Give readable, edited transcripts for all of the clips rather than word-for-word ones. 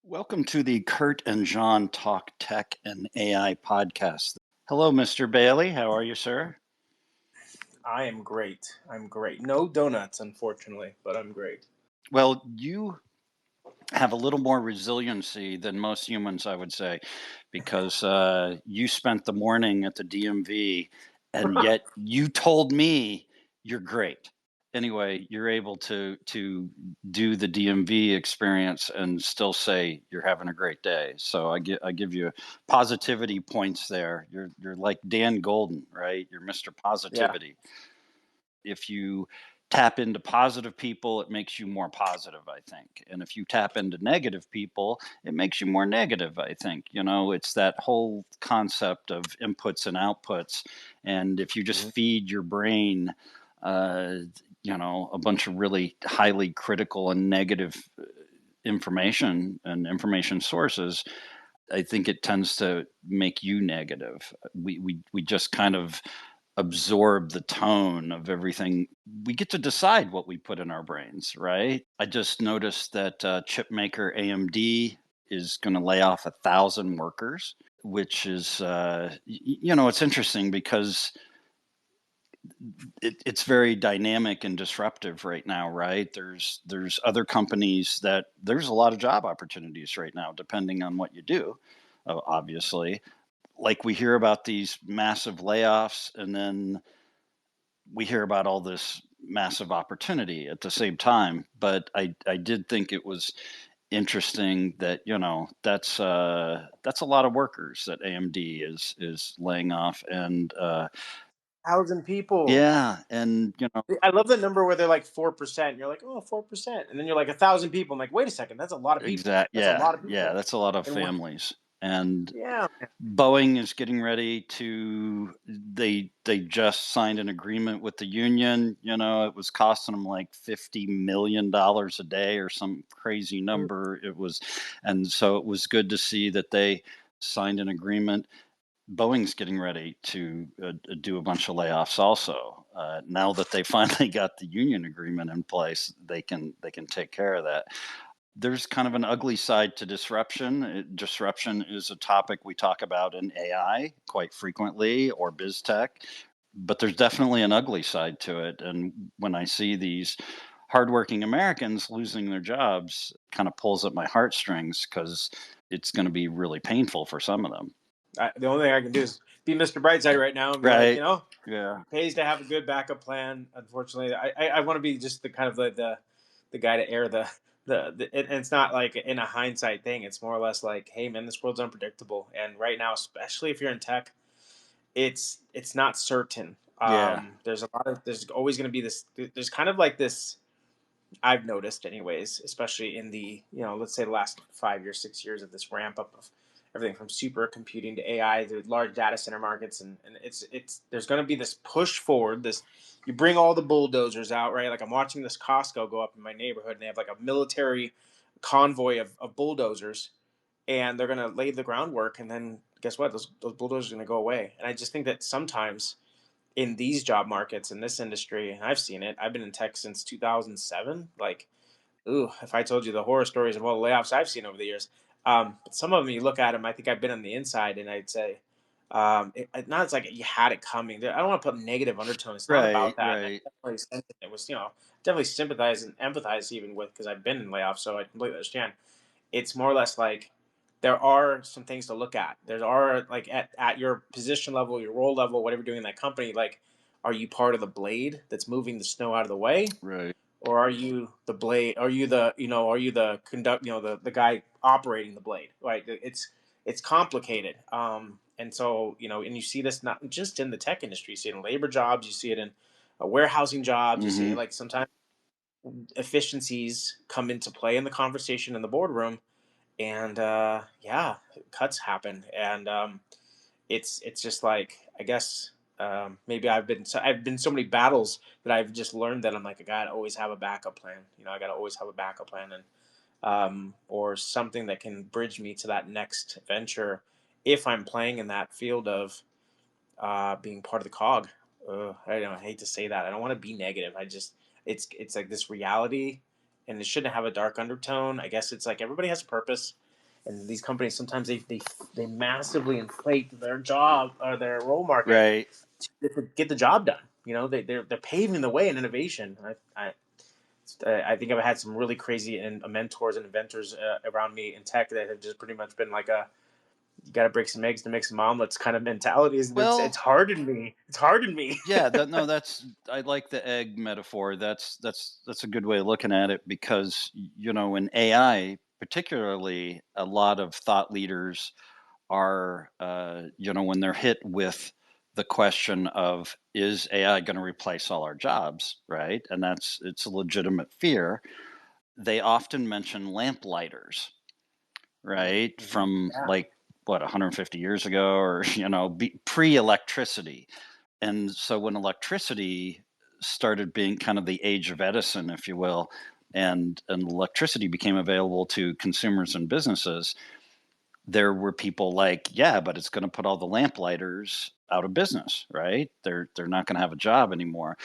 Welcome to the Curt and John Talk Tech and AI podcast. Hello, Mr. Bailey. How are you, sir? I am great. I'm great. No donuts, unfortunately, but I'm great. Well, you have a little more resiliency than most humans, I would say, because you spent the morning at the DMV and yet you told me you're great. Anyway, you're able to do the DMV experience and still say you're having a great day. So I give you positivity points there. You're like Dan Golden, right? You're Mr. Yeah. Positivity. If you tap into positive people, it makes you more positive, I think. And if you tap into negative people, it makes you more negative, I think. It's that whole concept of inputs and outputs. And if you just Mhm. feed your brain, uh, a bunch of really highly critical and negative information and information sources, I think it tends to make you negative. We just kind of absorb the tone of everything. We get to decide what we put in our brains, right? I just noticed that chip maker AMD is going to lay off 1,000 workers, which is, it's interesting because it's very dynamic and disruptive right now, right? There's other companies that there's a lot of job opportunities right now, depending on what you do, obviously. Like we hear about these massive layoffs, and then we hear about all this massive opportunity at the same time. But I did think it was interesting that that's a lot of workers that AMD is laying off, and 1,000 people. yeah, and I love the number where they're like 4%. You're like, oh, 4%. And then you're like 1,000 people. I'm like, wait a second. That's a lot of people. That's a yeah, lot of yeah, people. that's a lot of And what? families. And Yeah. Boeing is getting ready to they just signed an agreement with the union. It was costing them like $50 million a day or some crazy Mm. number. And so it was good to see that they signed an agreement. Boeing's getting ready to do a bunch of layoffs also. Now that they finally got the union agreement in place, they can take care of that. There's kind of an ugly side to disruption. Disruption is a topic we talk about in AI quite frequently, or biz tech, but there's definitely an ugly side to it. And when I see these hardworking Americans losing their jobs, it kind of pulls at my heartstrings because it's going to be really painful for some of them. The only thing I can do is be Mr. Brightside right now and be like, Right. Yeah. pays to have a good backup plan. Unfortunately, I want to be just the kind of the guy to air and it's not like in a hindsight thing. It's more or less like, hey man, this world's unpredictable, and right now, especially if you're in tech, it's not certain. Yeah. There's always going to be this. There's kind of like this. I've noticed, anyways, especially in the let's say the last 5 years, 6 years of this ramp up of everything from supercomputing to AI to large data center markets, and it's there's going to be this push forward. This you bring all the bulldozers out, right? Like I'm watching this Costco go up in my neighborhood, and they have like a military convoy of bulldozers, and they're going to lay the groundwork, and then guess what? Those bulldozers are going to go away. And I just think that sometimes in these job markets in this industry, and I've seen it. I've been in tech since 2007. Like, ooh, if I told you the horror stories of all the layoffs I've seen over the years, but some of them you look at them, I think I've been on the inside, and I'd say, not it's like you had it coming. I don't want to put negative undertone. It's not Right. about that. And Right. I definitely it was, definitely sympathize and empathize even with because I've been in layoffs, so I completely understand. It's more or less like there are some things to look at. There are like at your position level, your role level, whatever you're doing in that company, like are you part of the blade that's moving the snow out of the way? Right. Or are you the blade? Are you the conduct? The guy operating the blade? Right. It's complicated. And so and you see this not just in the tech industry. You see it in labor jobs. You see it in warehousing jobs. You see Hmm. it like sometimes efficiencies come into play in the conversation in the boardroom, and yeah, cuts happen, and it's just like I guess maybe I've been so many battles that I've just learned that I'm like I gotta always have a backup plan. I gotta always have a backup plan, and or something that can bridge me to that next venture if I'm playing in that field of being part of the cog. I hate to say that. I don't want to be negative. I just it's like this reality, and it shouldn't have a dark undertone. I guess it's like everybody has a purpose. And these companies sometimes they massively inflate their job or their role market Right. to get the job done. They're paving the way in innovation. I think I've had some really crazy mentors and inventors around me in tech that have just pretty much been like a you got to break some eggs to make some omelets kind of mentality. It's Well, hardened me. It's hardened me. yeah, no, that's I like the egg metaphor. That's a good way of looking at it because in AI, particularly, a lot of thought leaders are when they're hit with the question of is AI going to replace all our jobs, right? And it's a legitimate fear. They often mention lamplighters, right? Mm-hmm. From Yeah, like what 150 years ago, or pre-electricity. And so when electricity started being kind of the age of Edison, if you will, and electricity became available to consumers and businesses, there were people like, yeah, but it's going to put all the lamplighters out of business, right? They're not going to have a job anymore.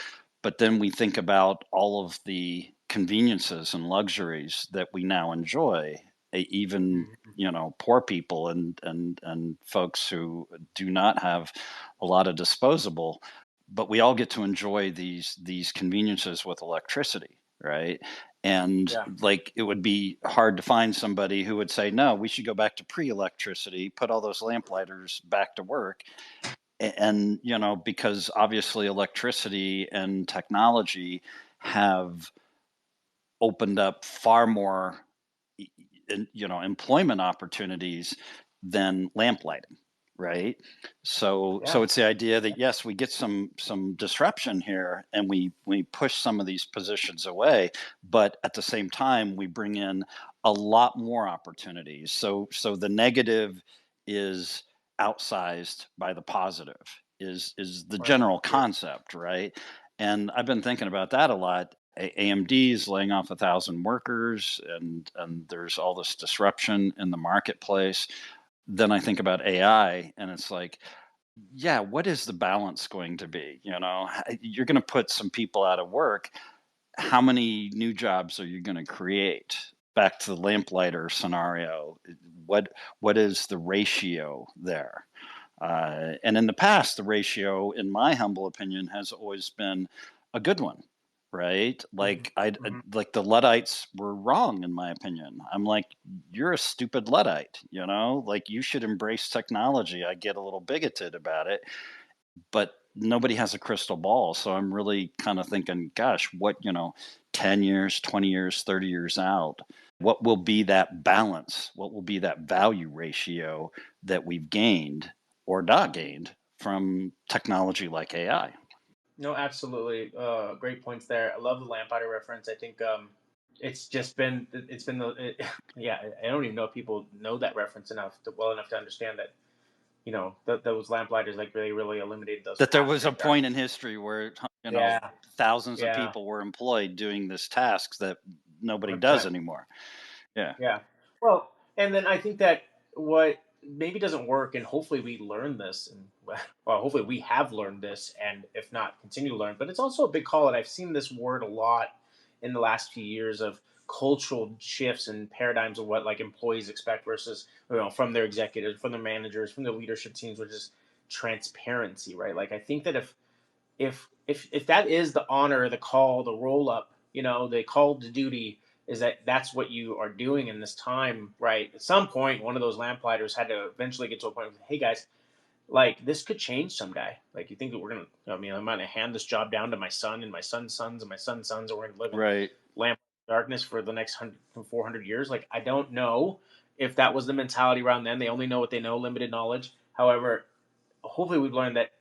But then we think about all of the conveniences and luxuries that we now enjoy, even hmm poor people and folks who do not have a lot of disposable, but we all get to enjoy these conveniences with electricity, right? And yeah, like it would be hard to find somebody who would say, no, we should go back to pre-electricity, put all those lamplighters back to work. And because obviously electricity and technology have opened up far more employment opportunities than lamplighting, right? So yeah. it's the idea that yes, we get some disruption here and we push some of these positions away, but at the same time we bring in a lot more opportunities. So the negative is outsized by the positive, is the Right. general Agree. concept, right? And I've been thinking about that a lot. AMD is laying off 1,000 workers, and there's all this disruption in the marketplace. Then I think about AI, and it's like, yeah, what is the balance going to be? You're going to put some people out of work. How many new jobs are you going to create? Back to the lamplighter scenario, what is the ratio there? And in the past, the ratio, in my humble opinion, has always been a good one, right? hmm Like hmm like the Luddites were wrong, in my opinion. I'm like, you're a stupid Luddite, like you should embrace technology. I get a little bigoted about it, but nobody has a crystal ball. So I'm really kind of thinking, gosh, what, 10 years, 20 years, 30 years out, what will be that balance? What will be that value ratio that we've gained or not gained from technology like AI? No, absolutely. Great points there. I love the lamplighter reference. I think it's been yeah. I don't even know if people know that reference well enough to understand that those lamplighters like really eliminated those That there was a path-break point in darkness. history where, Yeah, thousands of yeah, people were employed doing this tasks that nobody does 100%. anymore. Yeah. Yeah. Well, and then I think that what maybe doesn't work, and hopefully we learn this, and well, hopefully we have learned this, and if not, continue to learn. But it's also a big call, and I've seen this word a lot in the last few years of cultural shifts and paradigms of what like employees expect versus from their executives, from their managers, from their leadership teams, which is transparency, right? Like I think that if that is the honor, the call, the roll up, the call to duty is that's what you are doing in this time, right? At some point, one of those lamplighters had to eventually get to a point of, hey guys, like this could change someday. Like you think that we're gonna, I'm gonna hand this job down to my son and my son's sons and my son's sons, and we're gonna live in Right. lamp darkness for the next 400 years. Like I don't know if that was the mentality around then. They only know what they know, limited knowledge. However, hopefully we've learned that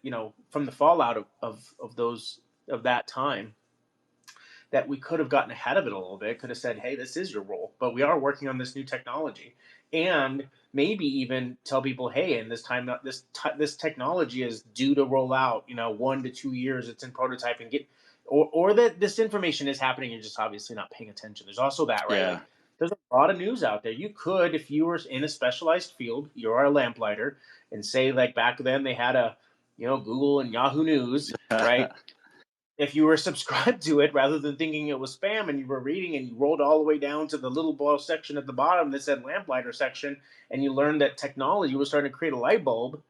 from the fallout of those of that time that we could have gotten ahead of it a little bit, could have said, hey, this is your role, but we are working on this new technology, and maybe even tell people, hey, in this time, this technology is due to roll out 1 to 2 years, it's in prototype, and get or that this information is happening, you're just obviously not paying attention. There's also that, right? Yeah. Like there's a lot of news out there. You could, if you were in a specialized field, you're a lamplighter, and say like back then they had a Google and Yahoo News, right? if you were subscribed to it rather than thinking it was spam, and you were reading and you rolled all the way down to the little ball section at the bottom that said lamplighter section, and you learned that technology was starting to create a light bulb,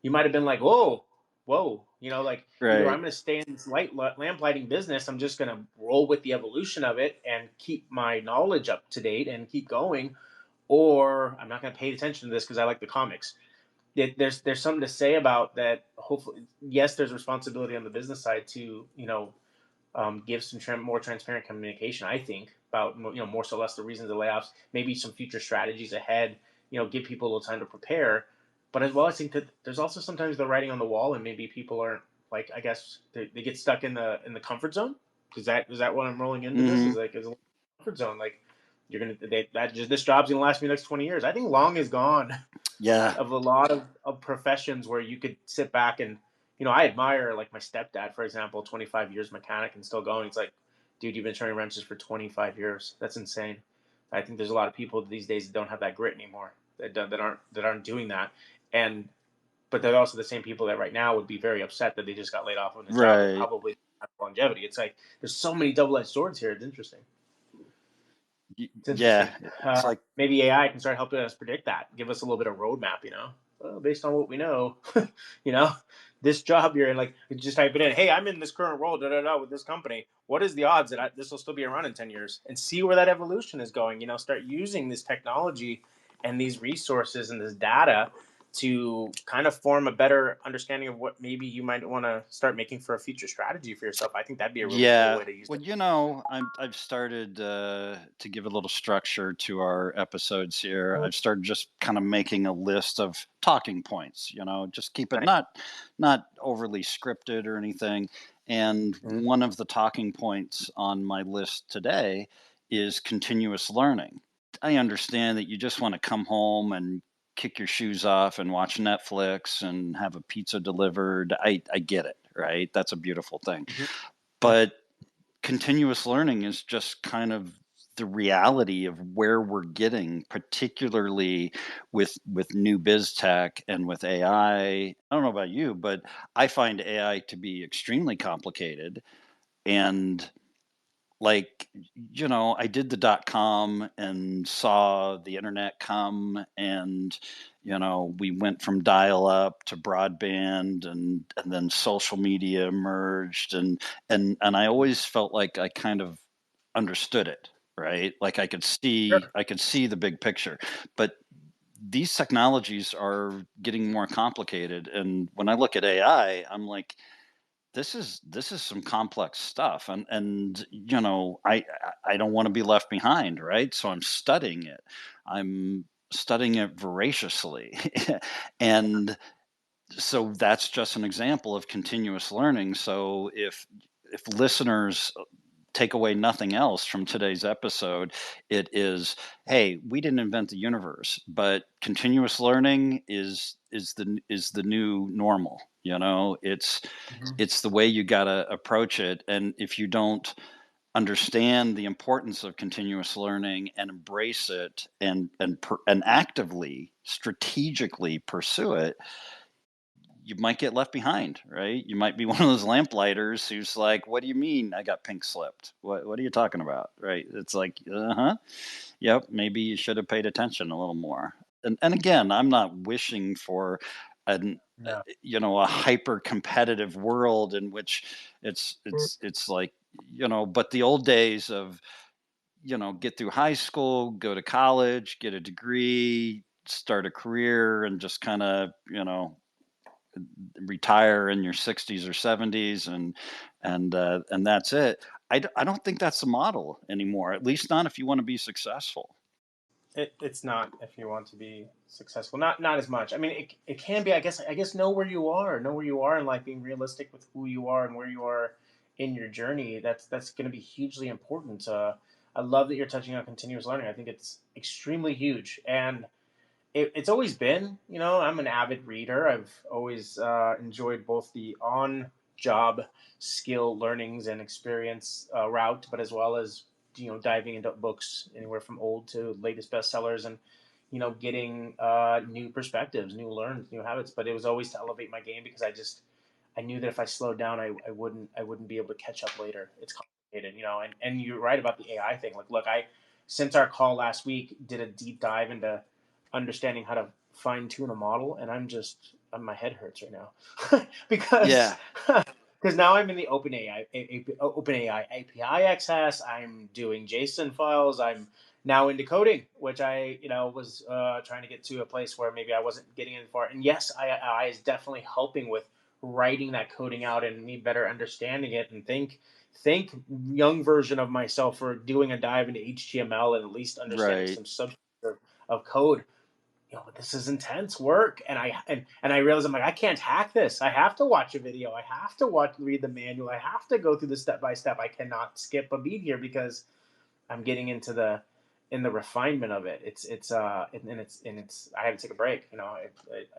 you might have been like, whoa, whoa, like either I'm Right. going to stay in this lamp lighting business, I'm just going to roll with the evolution of it and keep my knowledge up to date and keep going, or I'm not going to pay attention to this because I like the comics. There's something to say about that. Hopefully, yes, there's responsibility on the business side to give some more transparent communication. I think about more so less the reasons of layoffs, maybe some future strategies ahead. Give people a little time to prepare. But as well, I think that there's also sometimes the writing on the wall, and maybe people aren't like, I guess they get stuck in the comfort zone. Is that what I'm rolling into? This Hmm. is a comfort zone. Like you're gonna this job's gonna last me the next 20 years. I think long is gone Yeah. of a lot of professions where you could sit back and I admire like my stepdad, for example, 25 years mechanic and still going. It's like, dude, you've been turning wrenches for 25 years. That's insane. I think there's a lot of people these days that don't have that grit anymore, that aren't doing that. And but they're also the same people that right now would be very upset that they just got laid off on this job that Right. probably have longevity. It's like there's so many double-edged swords here. It's interesting. It's interesting. Yeah. It's like, Maybe AI can start helping us predict that, give us a little bit of roadmap. Well, based on what we know, you know, this job you're in, like, you just type it in. Hey, I'm in this current role, da da da, with this company. What is the odds that this will still be around in 10 years? And see where that evolution is going. Start using this technology and these resources and this data to kind of form a better understanding of what maybe you might want to start making for a future strategy for yourself. I think that'd be a really cool yeah. way to use Well, it. I've started to give a little structure to our episodes here. I've started just kind of making a list of talking points. Just keep it Right. not overly scripted or anything. And Mhm. one of the talking points on my list today is continuous learning. I understand that you just want to come home and kick your shoes off and watch Netflix and have a pizza delivered. I get it, right? That's a beautiful thing. Mhm. Yeah. But continuous learning is just kind of the reality of where we're getting, particularly with new biz tech and with AI. I don't know about you, but I find AI to be extremely complicated. And like, I did the dot com and saw the internet come, and we went from dial up to broadband, and then social media emerged, and I always felt like I kind of understood it, right? Like Sure. I could see the big picture. But these technologies are getting more complicated, and when I look at AI, I'm like, this is some complex stuff, and I don't want to be left behind, right? So I'm studying it. I'm studying it voraciously. And so that's just an example of continuous learning. So if listeners take away nothing else from today's episode, it is, hey, we didn't invent the universe, but continuous learning is the new normal. Mhm. It's the way you got to approach it. And if you don't understand the importance of continuous learning and embrace it and actively strategically pursue it, you might get left behind, right? You might be one of those lamplighters who's like, what do you mean I got pink slipped? What are you talking about? Right? It's like, uh-huh. Yep, maybe you should have paid attention a little more. And again, I'm not wishing for an No. a hyper competitive world in which it's like, but the old days of, get through high school, go to college, get a degree, start a career, and just kind of, retire in your 60s or 70s, and that's it. I don't think that's the model anymore, at least not if you want to be successful. It's not if you want to be successful. Not as much. I mean, it can be. I guess know where you are. Know where you are, and like being realistic with who you are and where you are in your journey. That's going to be hugely important. I love that you're touching on continuous learning. I think it's extremely huge, and it's always been. I'm an avid reader. I've always enjoyed both the on job skill learnings and experience route, but as well as diving into books anywhere from old to latest bestsellers, and getting new perspectives, new learns, new habits. But it was always to elevate my game because I knew that if I slowed down, I wouldn't be able to catch up later. It's complicated, and you're right about the AI thing. Like, look, I since our call last week did a deep dive into understanding how to fine tune a model, and my head hurts right now because Yeah. because now I'm in the OpenAI API access. I'm doing JSON files. I'm now into coding, which I was trying to get to a place where maybe I wasn't getting in far. And yes, AI is definitely helping with writing that coding out and me better understanding it. And think young version of myself for doing a dive into HTML and at least understanding Right. some substance of code. But this is intense work, and I realized I'm like, I can't hack this. I have to watch a video. I have to read the manual. I have to go through the step by step. I cannot skip a beat here because I'm getting into the refinement of it. It's I had to take a break. I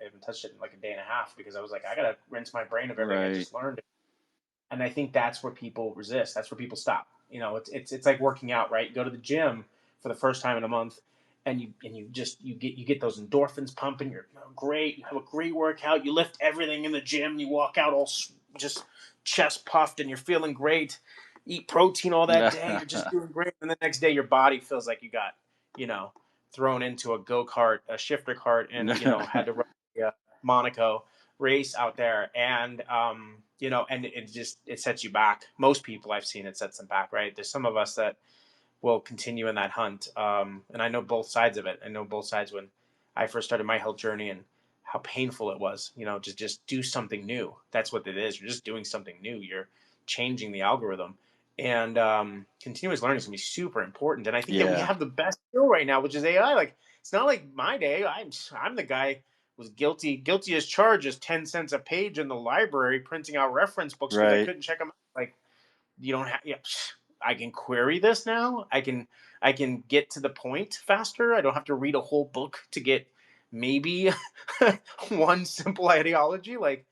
haven't touched it in like a day and a half because I was like, I gotta rinse my brain of everything I Right. just learned. And I think that's where people resist. That's where people stop. It's like working out, right? You go to the gym for the first time in a month, and you get those endorphins pumping. You're great. You have a great workout. You lift everything in the gym. You walk out all just chest puffed, and you're feeling great. Eat protein all that day. You're just doing great. And the next day, your body feels like you got you know thrown into a go kart, a shifter cart, and had to run Monaco race out there, and it sets you back. Most people I've seen, it sets them back, right? There's some of us that will continue in that hunt, and I know both sides of it. I know both sides. When I first started my health journey and how painful it was, to just do something new. That's what it is. You're just doing something new. You're changing the algorithm, and continuous learning is going to be super important. And I think that we Yeah. have the best skill right now, which is AI. Like, it's not like my day. I'm the guy was guilty as charged, as 10 cents a page in the library printing out reference books because I Right. couldn't check them out. Like, you don't have, yeah, I can query this now. I can get to the point faster. I don't have to read a whole book to get maybe one simple ideology. Like,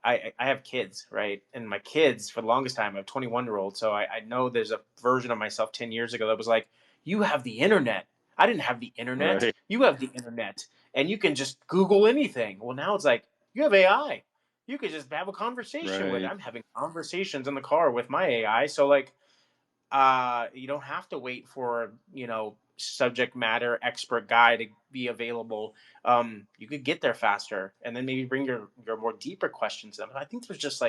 I have kids, right? And my kids, for the longest time, I have a 21-year-old. So I know there's a version of myself 10 years ago that was like, you have the internet. I didn't have the internet. Right. You have the internet. And you can just Google anything. Well, now it's like, you have AI. You could just have a conversation with it. Right. I'm having conversations in the car with my AI. So, like, you don't have to wait for subject matter expert guy to be available. You could get there faster, and then maybe bring your more deeper questions to them. I think there's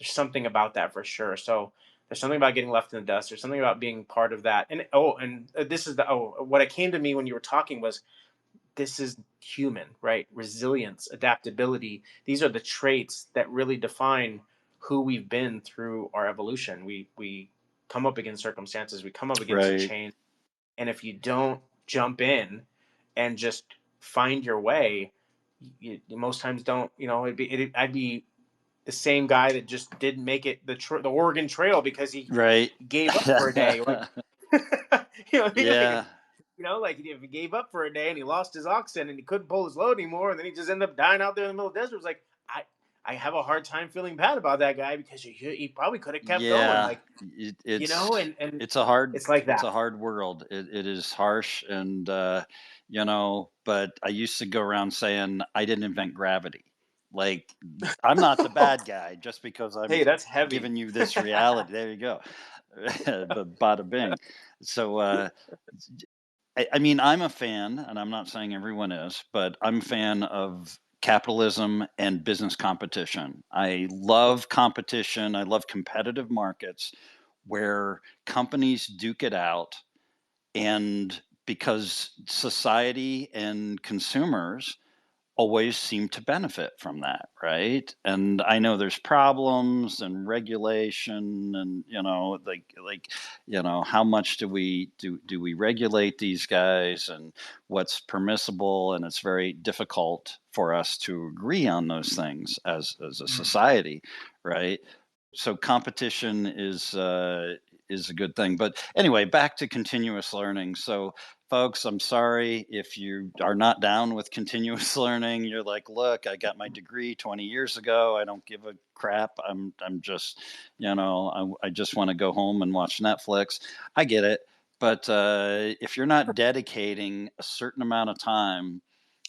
something about that for sure. So there's something about getting left in the dust. There's something about being part of that. And this is what it came to me when you were talking was, this is human, right? Resilience, adaptability. These are the traits that really define who we've been through our evolution. We come up against circumstances, we come up against a Right. change, and if you don't jump in and just find your way, you most times don't. I'd be the same guy that just didn't make it the Oregon Trail because he Right. gave up for a day. Like, like, Yeah. like if he gave up for a day and he lost his oxen and he couldn't pull his load anymore, and then he just ended up dying out there in the middle of the desert. It was like, I have a hard time feeling bad about that guy because he probably could have kept going. Yeah. Like, It, it's and it's a hard it's like it's that. a hard world. It is harsh, and but I used to go around saying I didn't invent gravity. Like, I'm not the bad guy just because I'm Hey, that's heavy. giving you this reality. There you go. But bada bing. So I mean, I'm a fan, and I'm not saying everyone is, but I'm a fan of capitalism and business competition. I love competition. I love competitive markets where companies duke it out, and because society and consumers always seem to benefit from that, right? And I know there's problems and regulation, and how much do we regulate these guys, and what's permissible, and it's very difficult for us to agree on those things as a Mm. society, right? So competition is a good thing. But anyway, back to continuous learning. So folks, I'm sorry if you are not down with continuous learning. You're like, look, I got my degree 20 years ago. I don't give a crap. I'm just, I just want to go home and watch Netflix. I get it. But if you're not dedicating a certain amount of time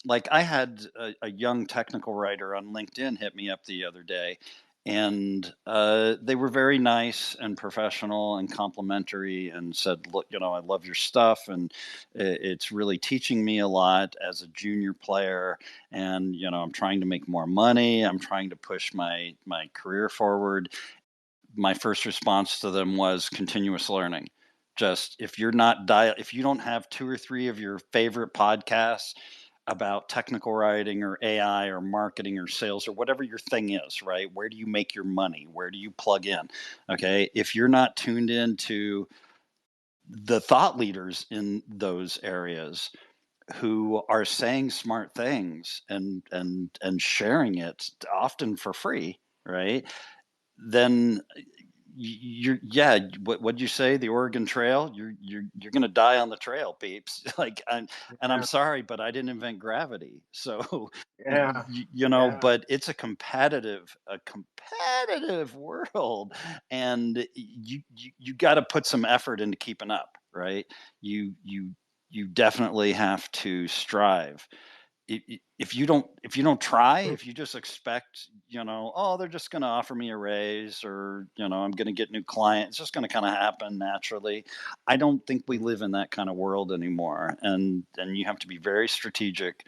like I had a young technical writer on LinkedIn hit me up the other day, and they were very nice and professional and complimentary, and said, "Look, I love your stuff, and it's really teaching me a lot as a junior player. And I'm trying to make more money. I'm trying to push my career forward." My first response to them was continuous learning. Just if you're not if you don't have two or three of your favorite podcasts about technical writing or AI or marketing or sales or whatever your thing is, right? Where do you make your money? Where do you plug in? Okay. If you're not tuned into the thought leaders in those areas who are saying smart things and sharing it often for free, right? Then you're yeah. What'd you say? The Oregon Trail. You're gonna die on the trail, peeps. And I'm Yeah, sorry, but I didn't invent gravity. So yeah, yeah. but it's a competitive world, and you got to put some effort into keeping up, right? You definitely have to strive. If you don't try, if you just expect, oh, they're just going to offer me a raise, or I'm going to get new clients, it's just going to kind of happen naturally. I don't think we live in that kind of world anymore, and you have to be very strategic.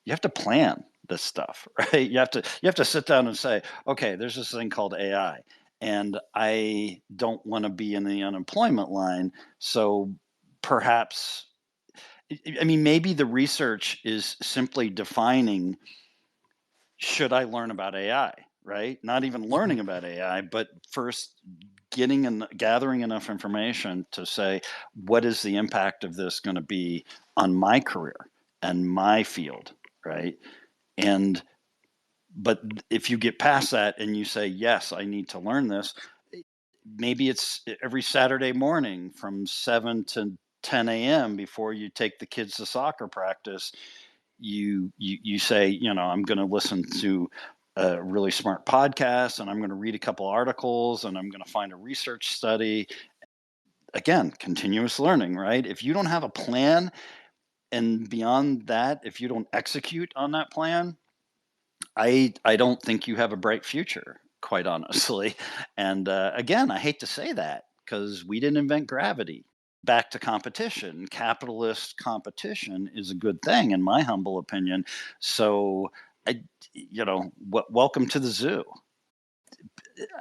You have to plan this stuff, right? You have to sit down and say, okay, there's this thing called AI, and I don't want to be in the unemployment line, so perhaps, I mean, maybe the research is simply defining, should I learn about AI, right? Not even learning about AI, but first getting and gathering enough information to say, what is the impact of this going to be on my career and my field, right? And but if you get past that and you say, yes, I need to learn this, maybe it's every Saturday morning from 7 to 10 a.m. before you take the kids to soccer practice. You say, I'm going to listen to a really smart podcast, and I'm going to read a couple articles, and I'm going to find a research study. Again, continuous learning, right? If you don't have a plan, and beyond that, if you don't execute on that plan, I don't think you have a bright future, quite honestly. And again, I hate to say that, because we didn't invent gravity. Back to competition. Capitalist competition is a good thing, in my humble opinion. So, welcome to the zoo.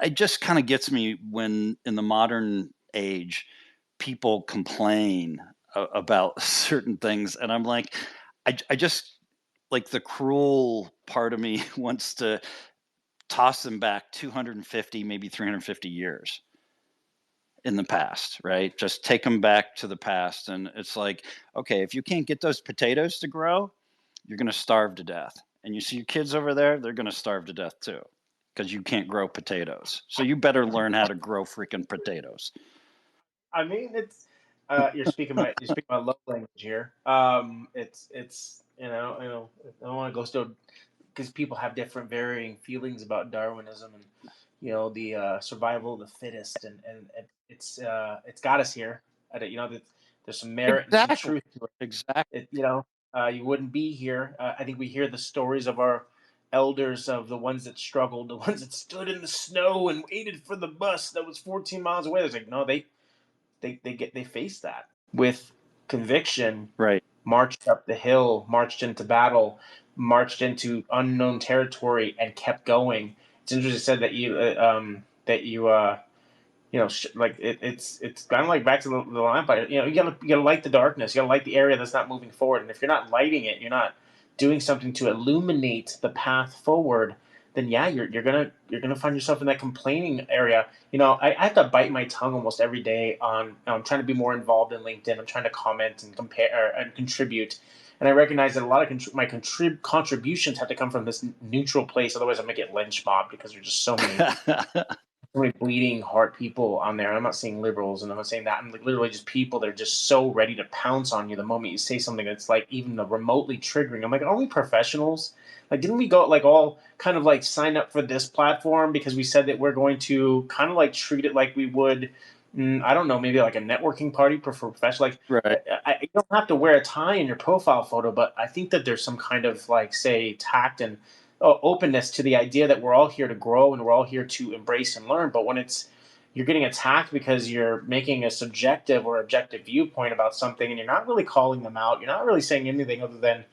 It just kind of gets me when, in the modern age, people complain about certain things, and I'm like, I just, like, the cruel part of me wants to toss them back 250, maybe 350 years in the past, right? Just take them back to the past. And it's like, okay, if you can't get those potatoes to grow, you're going to starve to death. And you see your kids over there, they're going to starve to death too, because you can't grow potatoes. So you better learn how to grow freaking potatoes. I mean, it's you're speaking my love language here. It's I don't want to go so, because people have different varying feelings about Darwinism and the survival of the fittest, and it's got us here. There's some merit and some Exactly. truth to it. Exactly. You wouldn't be here. I think we hear the stories of our elders, of the ones that struggled, the ones that stood in the snow and waited for the bus that was 14 miles away. It's like, no, they faced that with conviction, Right. marched up the hill, marched into battle, marched into unknown territory, and kept going. It's interesting said that like it's kind of like back to the lamp. You gotta light the darkness. You gotta light the area that's not moving forward. And if you're not lighting it, you're not doing something to illuminate the path forward. Then yeah, you're gonna find yourself in that complaining area. I have to bite my tongue almost every day on. I'm trying to be more involved in LinkedIn. I'm trying to comment and compare and contribute. And I recognize that a lot of my contributions have to come from this neutral place. Otherwise, I'm gonna get lynch mobbed, because there's just so many bleeding heart people on there. I'm not saying liberals, and I'm not saying that. I'm like literally just people that are just so ready to pounce on you the moment you say something that's like even remotely triggering. I'm like, are we professionals? Like, didn't we go like all kind of like sign up for this platform because we said that we're going to kind of like treat it like we would I don't know, maybe like a networking party for professional. Like, Right. you don't have to wear a tie in your profile photo, but I think that there's some kind of like, say, tact and openness to the idea that we're all here to grow and we're all here to embrace and learn. But when it's you're getting attacked because you're making a subjective or objective viewpoint about something, and you're not really calling them out, you're not really saying anything other than,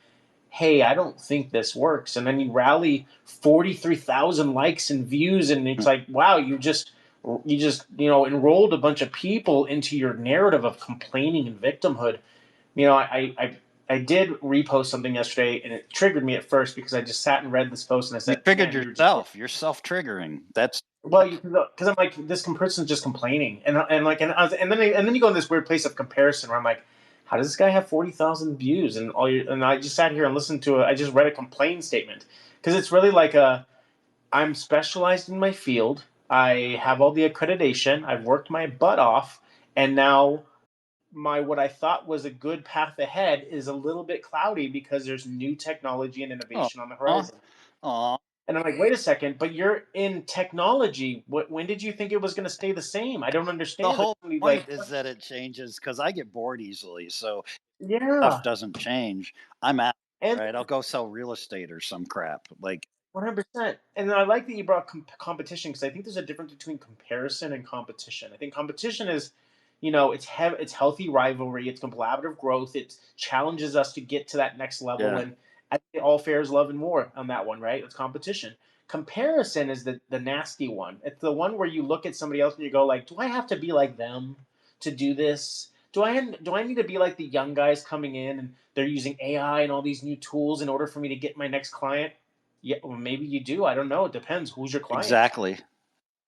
hey, I don't think this works. And then you rally 43,000 likes and views, and it's like, wow, you just enrolled a bunch of people into your narrative of complaining and victimhood. I did repost something yesterday, and it triggered me at first because I just sat and read this post, and I You said, triggered man, you're just, yourself. You're self-triggering. That's well, because I'm like, this person's just complaining, and then you go in this weird place of comparison where I'm like, how does this guy have 40,000 views and I just sat here and listened to it. I just read a complaint statement because it's really like I'm specialized in my field. I have all the accreditation. I've worked my butt off, and now my what I thought was a good path ahead is a little bit cloudy because there's new technology and oh, innovation on the horizon. oh. And I'm like, wait a second, but you're in technology. When did you think it was going to stay the same? I don't The understand. whole Like, point is that it changes because I get bored easily. So stuff yeah, doesn't change. I'm out. and Right. I'll go sell real estate or some crap. Like 100%. And then I like that you brought competition because I think there's a difference between comparison and competition. I think competition is, it's healthy rivalry, it's collaborative growth, it challenges us to get to that next level. yeah. And I think all fair is love and war on that one, right? It's competition. Comparison is the nasty one. It's the one where you look at somebody else and you go like, do I have to be like them to do this? Do I need to be like the young guys coming in and they're using AI and all these new tools in order for me to get my next client? Yeah, well, maybe you do. I don't know. It depends. Who's your client? Exactly.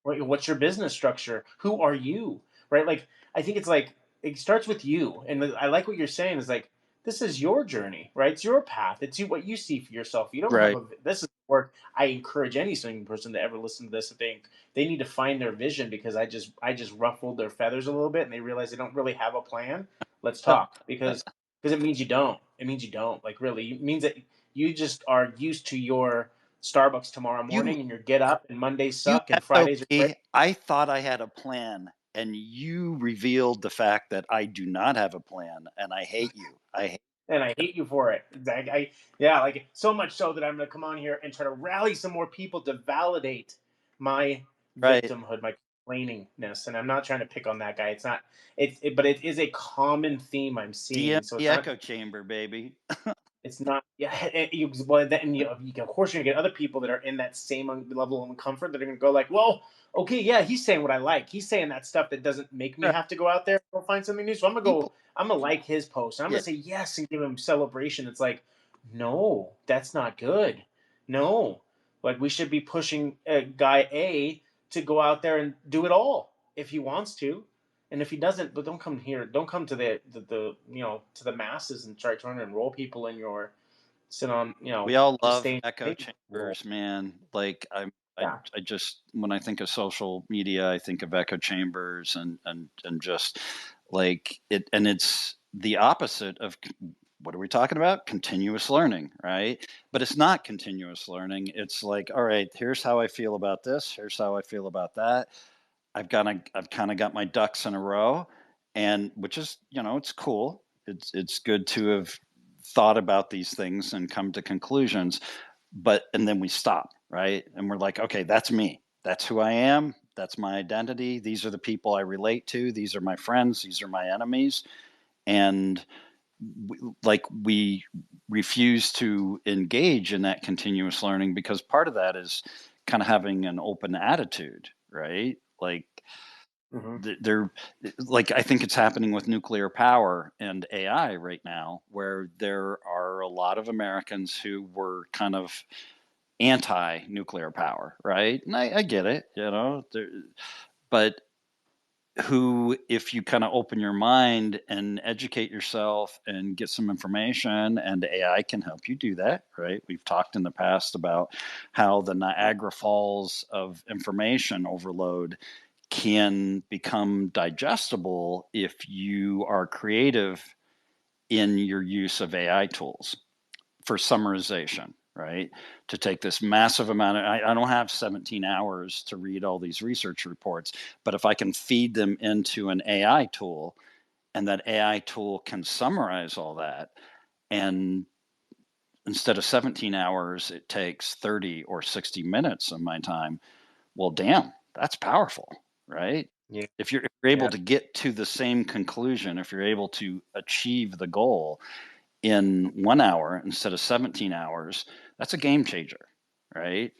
What's your business structure? Who are you? Right? Like, I think it's like it starts with you. And I like what you're saying is like this is your journey, right? It's your path. It's what you see for yourself. You don't have Right. a this is work. I encourage any single person to ever listen to this and think they need to find their vision because I just ruffled their feathers a little bit and they realize they don't really have a plan. Let's talk because it means you don't. It means you don't. Like really, it means that you just are used to your Starbucks tomorrow You morning and your get up and Mondays you suck and Fridays are great. I thought I had a plan and you revealed the fact that I do not have a plan and I hate you. I hate And I hate you for it. Yeah, like so much so that I'm gonna come on here and try to rally some more people to validate my right. victimhood, my complainingness. And I'm not trying to pick on that guy. It's not. But it is a common theme I'm seeing. DM So it's the not. echo chamber, baby. It's not. Yeah, well, then of course you're gonna get other people that are in that same level of comfort that are gonna go like, well, okay, yeah, he's saying what I like. He's saying that stuff that doesn't make me Right. have to go out there and go find something new. So I'm gonna People go. I'm gonna like his post. And I'm yeah. gonna say yes and give him celebration. It's like, no, that's not good. No, like we should be pushing guy A to go out there and do it all if he wants to. And if he doesn't, but don't come here. Don't come to the to the masses and start trying to enroll people in your sit on We all just love stay in echo your role. chambers, man. Like Yeah. I just when I think of social media, I think of echo chambers and just like it and it's the opposite of what are we talking about? Continuous learning, right? But it's not continuous learning. It's like, all right, here's how I feel about this, here's how I feel about that. I've kind of got my ducks in a row, and which is it's cool. It's good to have thought about these things and come to conclusions, but and then we stop, right? And we're like, okay, that's me. That's who I am. That's my identity. These are the people I relate to. These are my friends. These are my enemies. And we refuse to engage in that continuous learning because part of that is kind of having an open attitude, right? Like Hmm. they're like I think it's happening with nuclear power and AI right now, where there are a lot of Americans who were kind of anti-nuclear power, right? And I get it, but who, if you kind of open your mind and educate yourself and get some information, and AI can help you do that, right? We've talked in the past about how the Niagara Falls of information overload can become digestible if you are creative in your use of AI tools for summarization, right? To take this massive amount of, I don't have 17 hours to read all these research reports, but if I can feed them into an AI tool and that AI tool can summarize all that, and instead of 17 hours, it takes 30 or 60 minutes of my time. Well, damn, that's powerful, right? Yeah. If you're able Yeah. to get to the same conclusion, if you're able to achieve the goal in 1 hour instead of 17 hours, that's a game changer, right?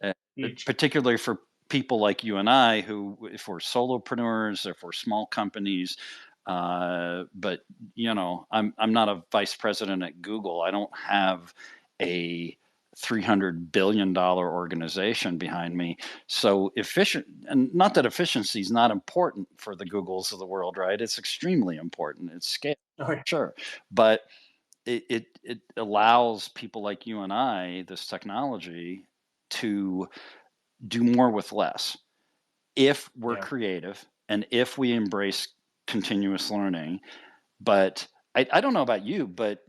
Uh, Huge. Particularly for people like you and I, who, if we're solopreneurs, if we're small companies, but I'm not a vice president at Google. I don't have a $300 billion organization behind me. So efficient, and not that efficiency is not important for the Googles of the world, right? It's extremely important. It's scale, Oh, yeah. sure, but it allows people like you and I, this technology, to do more with less if we're Yeah. creative and if we embrace continuous learning. But I don't know about you, but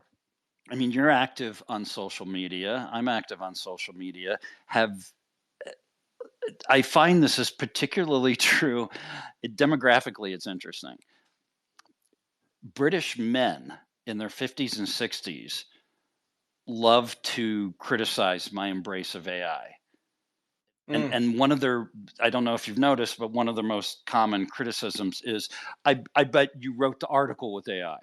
I mean, you're active on social media. I'm active on social media. Have I find this is particularly true demographically? It's interesting. British men in their 50s and 60s love to criticize my embrace of AI. And Mm. and one of their, I don't know if you've noticed, but one of the most common criticisms is, I bet you wrote the article with AI.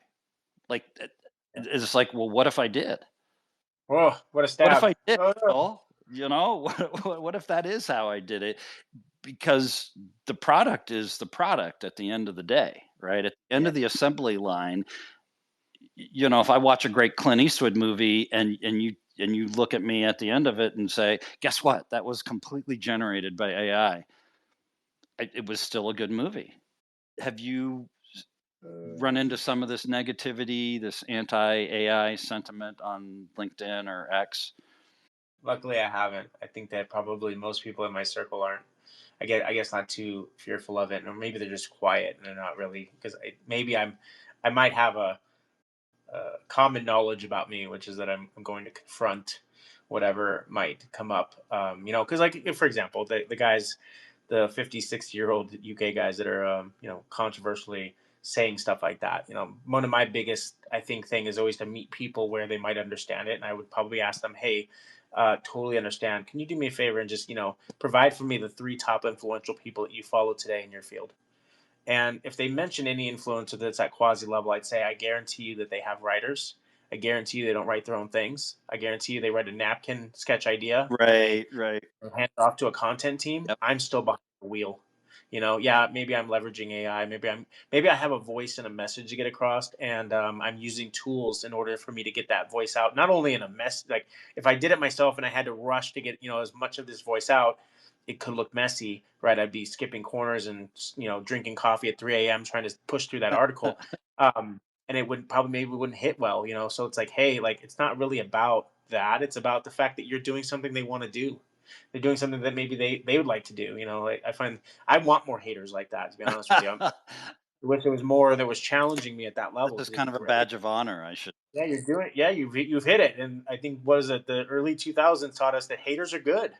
Like, Yeah. it's like, well, what if I did? Oh, what a What if stab. I did? Oh, no. Well, what if that is how I did it? Because the product is the product at the end of the day, right? At the end Yeah. of the assembly line, if I watch a great Clint Eastwood movie and you look at me at the end of it and say, "Guess what? That was completely generated by AI." It was still a good movie. Have you Uh, run into some of this negativity, this anti-AI sentiment on LinkedIn or X? Luckily, I haven't. I think that probably most people in my circle aren't. I guess not too fearful of it, or maybe they're just quiet and they're not really because maybe I might have common knowledge about me, which is that I'm going to confront whatever might come up. Because like if, for example, the guys, the 50, 60-year-old UK guys that are controversially saying stuff like that. One of my biggest I think thing is always to meet people where they might understand it, and I would probably ask them, hey. Totally understand. Can you do me a favor and just provide for me the three top influential people that you follow today in your field? And if they mention any influencer that's at quasi level, I'd say I guarantee you that they have writers. I guarantee you they don't write their own things. I guarantee you they write a napkin sketch idea Right, right. and hand it off to a content team. Yep. I'm still behind the wheel. Yeah, maybe I'm leveraging AI. Maybe I have a voice and a message to get across, and I'm using tools in order for me to get that voice out. Not only in a mess, like if I did it myself and I had to rush to get as much of this voice out, it could look messy, right? I'd be skipping corners and drinking coffee at 3 a.m. trying to push through that article, and it would probably maybe wouldn't hit well. So it's like, hey, like it's not really about that. It's about the fact that you're doing something they want to do. They're doing something that maybe they would like to do. Like I find I want more haters like that. To be honest with you, I wish there was more that was challenging me at that This level is because it'd kind be of a great. badge of honor, I should. Yeah, you're doing it. Yeah, you've hit it. And I think what is it? The early 2000s taught us that haters are good.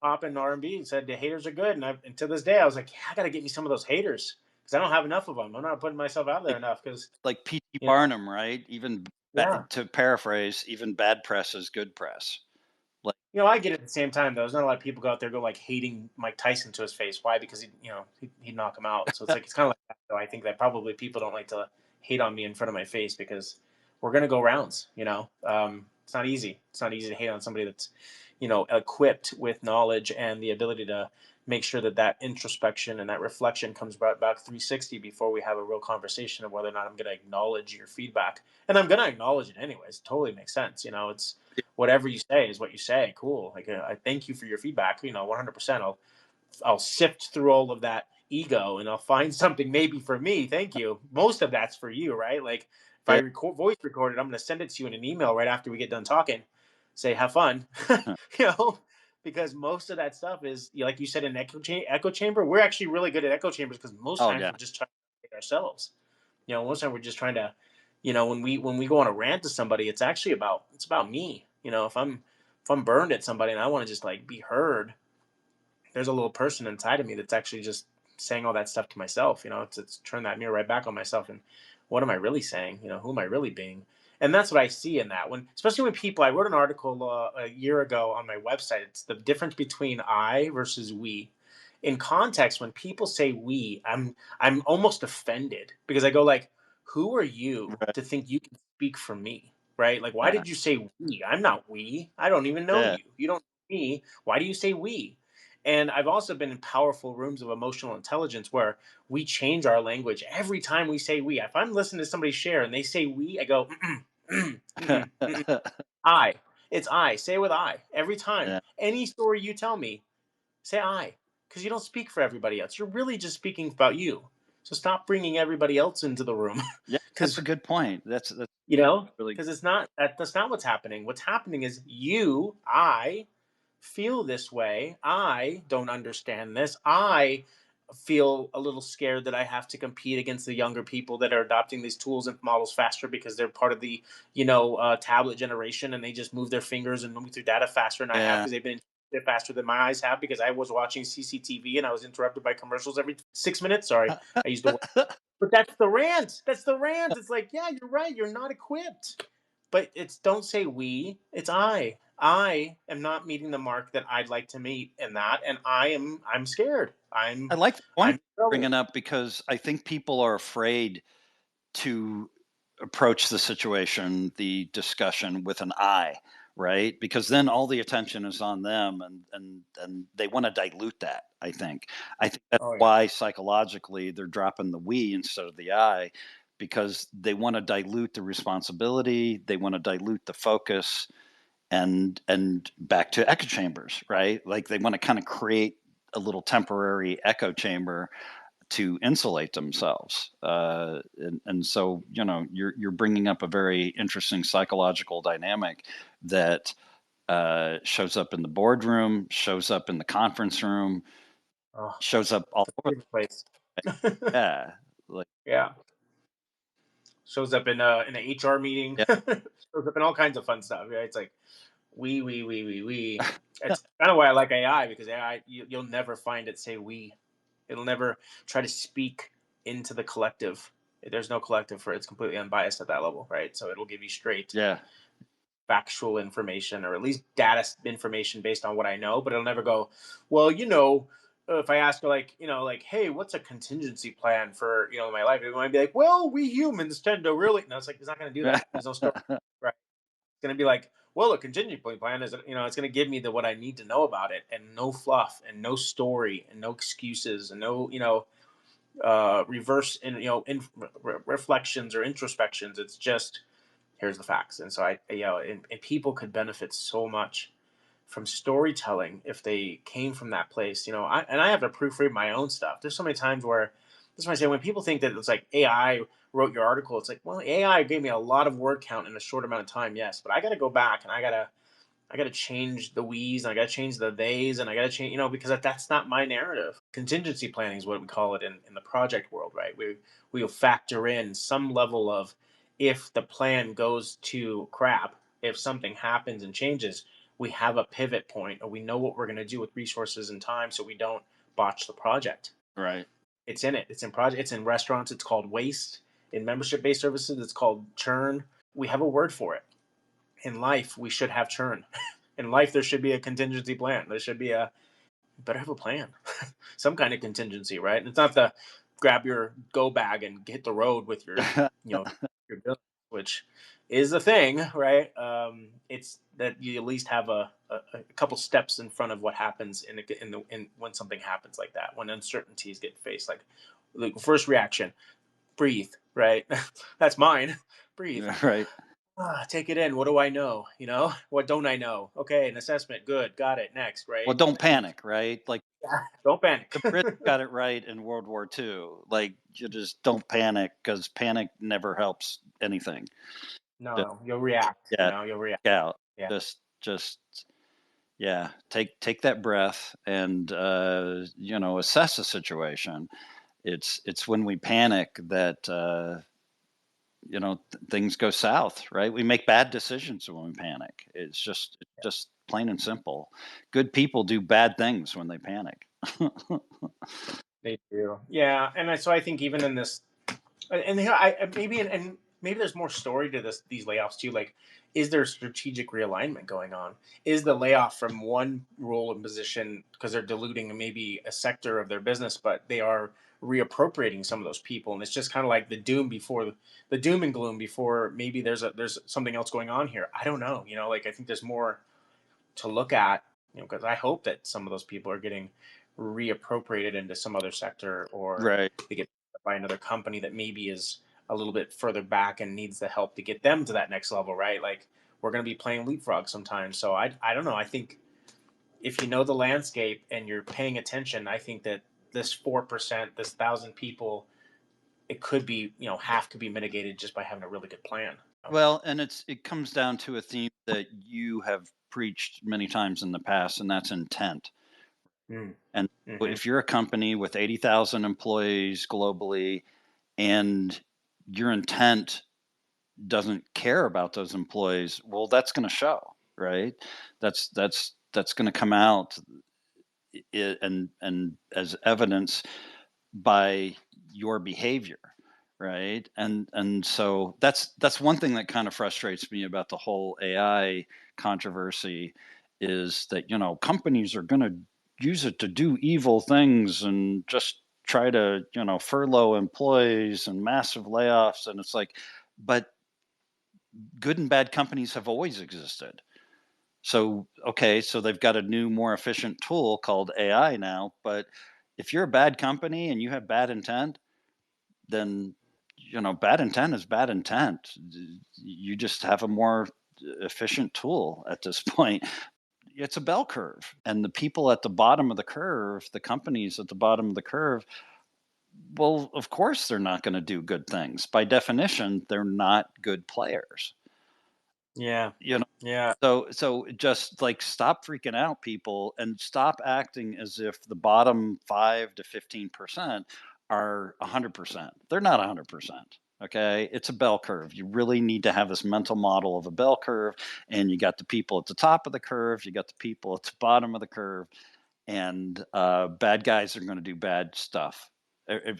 Pop and R&B and said the haters are good. And to this day, I was like, yeah, I got to get me some of those haters because I don't have enough of them. I'm not putting myself out there Like enough because like P.T. you know, Barnum, right? Even yeah. to paraphrase, even bad press is good press. Like, I get it at the same time though. There's not a lot of people go out there go like hating Mike Tyson to his face. Why? Because he'd knock him out. So it's kind of like that. Though I think that probably people don't like to hate on me in front of my face because we're gonna go rounds. It's not easy. It's not easy to hate on somebody that's equipped with knowledge and the ability to make sure that that introspection and that reflection comes back 360 before we have a real conversation of whether or not I'm going to acknowledge your feedback. And I'm going to acknowledge it anyways. Totally makes sense. It's whatever you say is what you say. Cool. Like I thank you for your feedback. 100%. I'll sift through all of that ego and I'll find something maybe for me. Thank you. Most of that's for you, right? Like if I yeah. voice record it, I'm going to send it to you in an email right after we get done talking. Say, have fun, you know, because most of that stuff is like you said, an echo chamber. We're actually really good at echo chambers because most Oh times yeah. we're just trying to make ourselves. Most time we're just trying to, when we go on a rant to somebody, it's actually about me. If I'm if I'm burned at somebody and I want to just like be heard, there's a little person inside of me that's actually just saying all that stuff to myself. It's turn that mirror right back on myself. And what am I really saying? Who am I really being? And that's what I see in that when, especially when people. I wrote an article a year ago on my website. It's the difference between I versus we. In context, when people say we, I'm almost offended because I go like, who are you Right. to think you can speak for me? Right? Like, why Yeah. did you say we? I'm not we. I don't even know Yeah. you. You don't know me. Why do you say we? And I've also been in powerful rooms of emotional intelligence where we change our language every time we say we. If I'm listening to somebody share and they say we, I go, I. It's I. Say it with I every time. Yeah. Any story you tell me, say I. Because you don't speak for everybody else. You're really just speaking about you. So stop bringing everybody else into the room. Yeah. That's a Because good point. That's really. because it's not that's not what's happening. What's happening is I feel this way. I don't understand this. I feel a little scared that I have to compete against the younger people that are adopting these tools and models faster because they're part of the tablet generation and they just move their fingers and move through data faster than I have Yeah. because they've been faster than my eyes have because I was watching CCTV and I was interrupted by commercials every 6 minutes. Sorry, I used the word, but that's the rant. That's the rant. It's like, yeah, you're right. You're not equipped. But it's don't say we. It's I. I am not meeting the mark that I'd like to meet in that, and I'm scared. I like the point I'm in you're trouble. bringing up because I think people are afraid to approach the situation, the discussion with an I, right? Because then all the attention is on them, and they want to dilute that. I think that's Oh yeah. why psychologically they're dropping the we instead of the I, because they want to dilute the responsibility, they want to dilute the focus, and back to echo chambers, right? Like they want to kind of create a little temporary echo chamber to insulate themselves. And so, you're bringing up a very interesting psychological dynamic that shows up in the boardroom, shows up in the conference room, Oh, shows up all it's a over. favorite place. Yeah, like Yeah. Shows up in an HR meeting. yeah, Shows up in all kinds of fun stuff. Yeah, it's like we. It's kind of why I like AI because AI you'll never find it say we. It'll never try to speak into the collective. There's no collective for it. It's completely unbiased at that level, right? So it'll give you straight yeah, factual information or at least data information based on what I know, but it'll never go, well, if I ask her like, hey, what's a contingency plan for, my life? It might be like, well, we humans tend to really, no, it's like, it's not going to do that. There's no story, right? It's going to be like, well, a contingency plan is, it's going to give me what I need to know about it and no fluff and no story and no excuses and no, reverse and, reflections or introspections. It's just, here's the facts. And so and people could benefit so much from storytelling if they came from that place. And I have to proofread my own stuff. There's so many times where that's why I say when people think that it's like AI wrote your article, it's like, well, AI gave me a lot of word count in a short amount of time, yes, but I got to go back and I got to change the we's and I got to change the they's and I got to change, because that's not my narrative. Contingency planning is what we call it in the project world, right? We'll factor in some level of if the plan goes to crap, if something happens and changes, we have a pivot point or we know what we're going to do with resources and time so we don't botch the project. right, It's in it. It's in project. It's in restaurants. It's called waste. In membership-based services, it's called churn. We have a word for it. In life, we should have churn. In life, there should be a contingency plan. There should be better have a plan, some kind of contingency, right? And it's not the grab your go bag and hit the road with your bill, which is a thing, right? It's that you at least have a couple steps in front of what happens in when something happens like that, when uncertainties get faced. Like the first reaction, breathe, right? That's mine. Breathe. right. Take it in. What do I know? What don't I know? Okay, an assessment. Good. Got it. Next, Well, right? don't panic, right? Like Don't panic. the Brits got it right in World War II. Like you just don't panic because panic never helps anything. Just, No, you'll react. yeah, You'll react. out. Yeah. Just yeah, take that breath and assess the situation. It's when we panic that things go south, right? We make bad decisions when we panic. It's just plain and simple. Good people do bad things when they panic. They do. Yeah, and so I think even in this, and maybe and maybe there's more story to these layoffs too. Like, is there strategic realignment going on? Is the layoff from one role and position because they're diluting maybe a sector of their business, but they are reappropriating some of those people, and it's just kind of like the doom and gloom before maybe there's something else going on here. I don't know. Like I think there's more to look at, because I hope that some of those people are getting reappropriated into some other sector, or Right. they get by another company that maybe is a little bit further back and needs the help to get them to that next level, right? Like we're going to be playing leapfrog sometimes. So I don't know. I think if you know the landscape and you're paying attention, I think that this 4%, this 1,000 people, it could be, half could be mitigated just by having a really good plan. Well, and it comes down to a theme that you have preached many times in the past, and that's intent. Mm. And Hmm. if you're a company with 80,000 employees globally and your intent doesn't care about those employees, well, that's going to show, right? That's going to come out and as evidence by your behavior, right? And so that's one thing that kind of frustrates me about the whole AI controversy is that companies are going to use it to do evil things and just try to furlough employees and massive layoffs, and it's like, but good and bad companies have always existed. So, okay, so they've got a new, more efficient tool called AI now. But if you're a bad company and you have bad intent, then bad intent is bad intent. You just have a more efficient tool at this point. It's a bell curve, and the people at the bottom of the curve, the companies at the bottom of the curve, well, of course they're not going to do good things. By definition, they're not good players. Yeah. You know, Yeah. so just like stop freaking out, people, and stop acting as if the bottom 5 to 15% are 100%. They're not 100%. Okay, it's a bell curve. You really need to have this mental model of a bell curve, and you got the people at the top of the curve, you got the people at the bottom of the curve, and bad guys are going to do bad stuff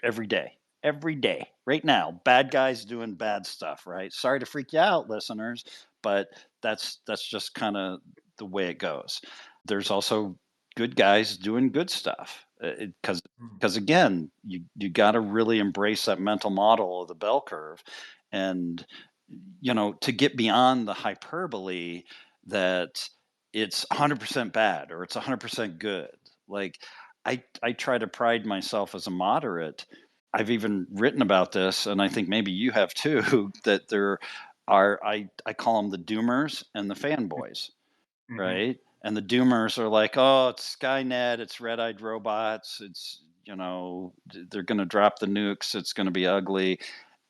every day. Every day, right now, bad guys doing bad stuff. Right? Sorry to freak you out, listeners, but that's just kind of the way it goes. There's also good guys doing good stuff because again, you got to really embrace that mental model of the bell curve, and to get beyond the hyperbole that it's 100% bad or it's 100% good. Like I try to pride myself as a moderate. I've even written about this, and I think maybe you have too, that there are I call them the doomers and the fanboys, Hmm. right? And the doomers are like, oh, it's Skynet, it's red-eyed robots, it's they're going to drop the nukes, it's going to be ugly,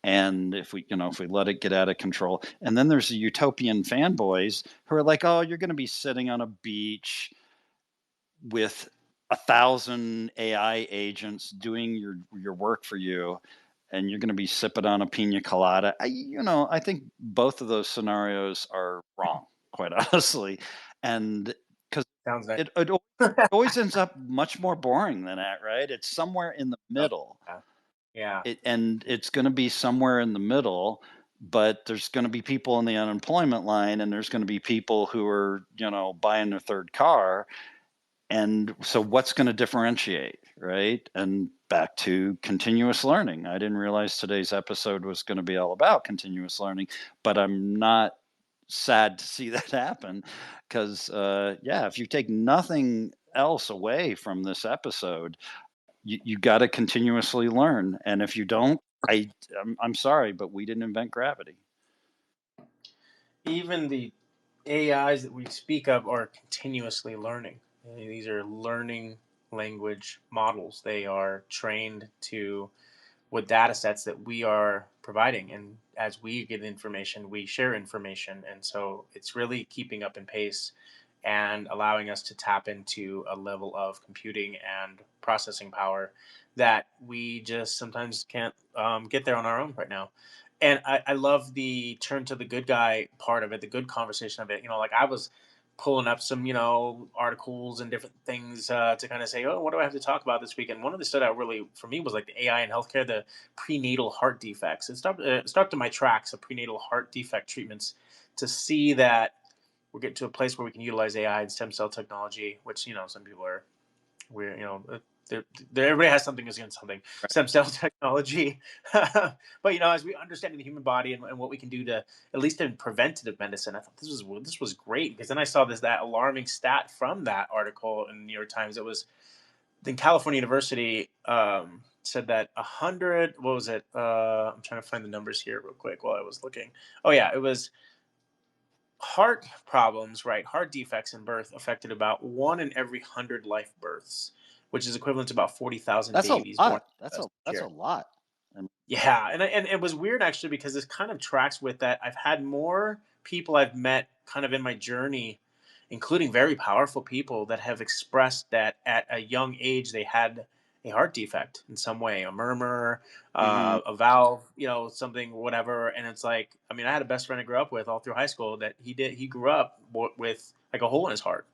and if we let it get out of control. And then there's the utopian fanboys who are like, oh, you're going to be sitting on a beach with 1,000 AI agents doing your work for you, and you're going to be sipping on a pina colada. I think both of those scenarios are wrong, quite honestly, and because Sounds nice. it always ends up much more boring than that, right? It's somewhere in the Oh, middle. yeah. Yeah. And it's going to be somewhere in the middle, but there's going to be people in the unemployment line, and there's going to be people who are buying their third car, and so what's going to differentiate, right? And back to continuous learning. I didn't realize today's episode was going to be all about continuous learning, but I'm not sad to see that happen because, yeah, if you take nothing else away from this episode, you got to continuously learn. And if you don't, I'm sorry, but we didn't invent gravity. Even the AIs that we speak of are continuously learning. These are learning language models. They are trained to with data sets that we are providing, and as we get information, we share information, and so it's really keeping up in pace and allowing us to tap into a level of computing and processing power that we just sometimes can't get there on our own right now. And I love the turn to the good guy part of it, the good conversation of it. Like I was pulling up some, articles and different things to kind of say, oh, what do I have to talk about this weekend? One of the stood out really for me was like the AI in healthcare, the prenatal heart defects. It stopped in my tracks of prenatal heart defect treatments to see that we're getting to a place where we can utilize AI and stem cell technology, which, some people are we're everybody has something against something stem cell technology. But as we understand the human body and what we can do to at least in preventative medicine, I thought this was great, because then I saw that alarming stat from that article in the New York Times. It was in California University, said that 100, what was it, I'm trying to find the numbers here real quick while I was looking. Oh yeah, it was heart problems, right? Heart defects in birth affected about 1 in every 100 life births, which is equivalent to about 40,000 That's a babies born lot. in the US each That's a year. lot. And Yeah, and it was weird actually, because this kind of tracks with that. I've had more people I've met kind of in my journey, including very powerful people that have expressed that at a young age they had a heart defect in some way, a murmur, mhm. a valve, something, whatever. And it's like, I mean, I had a best friend I grew up with all through high school that he grew up with like a hole in his heart,